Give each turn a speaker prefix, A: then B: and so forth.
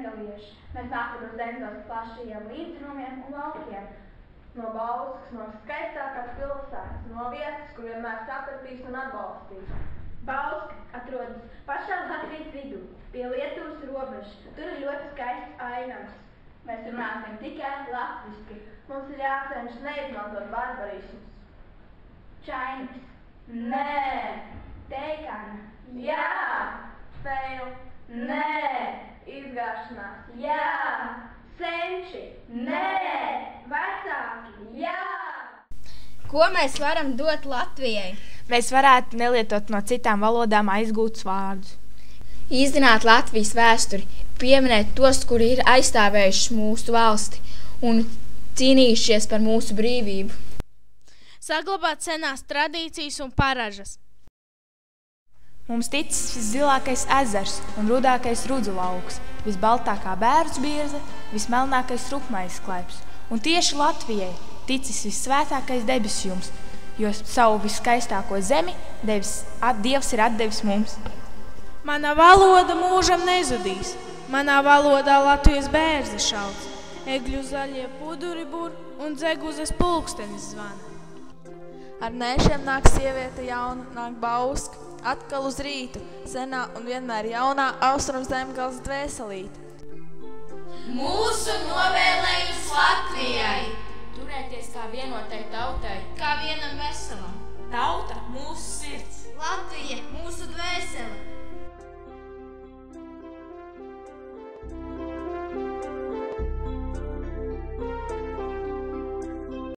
A: zemgalieši. Mēs nākam no zemes plašajiem līdzinumiem un laukiem. No Bauskas, no skaistākās pilsētas, no vietas, kur vienmēr sapratīs un atbalstīs. Bauska atrodas pašā Latvijas vidū, pie Lietuvas robežas. Tur ir ļoti skaists ainavs. Mēs runāsim tikai latviski. Mums ir jācenšas neizmantot barbarismus. Čainiks. Nē. Teikana. Jā. Feil. Nē. Izgāšanās. Jā. Senči. Nē. Vecāki. Jā.
B: Ko mēs varam dot Latvijai?
C: Mēs varētu nelietot no citām valodām aizgūtus vārdus.
B: Izzināt Latvijas vēsturi, pieminēt tos, kuri ir aizstāvējuši mūsu valsti un cīnījušies par mūsu brīvību.
D: Saglabāt senās tradīcijas un paražas.
C: Mums ticis viszilākais ezers un rudākais rudzu lauks, visbaltākā bērns bierze, vismelnākais rupmais klaips. Un tieši Latvijai ticis vissvētākais debesjums, jo savu viskaistāko zemi Dievs ir atdevis mums.
D: Mana valoda mūžam nezudīs, manā valodā Latvijas bērzi šauc, egļu zaļie puduri bur un dzeguzes pulkstenis zvana.
E: Ar nēšiem nāk sieviete jauna, nāk Bauska, atkal uz rītu, senā un vienmēr jaunā Austrum Zemgales dvēselīte.
F: Mūsu novēlējums Latvijai!
G: Turēties kā vienotai tautai,
F: kā vienam veselam.
G: Tauta mūsu sirds.
F: Latvija mūsu dvēsele.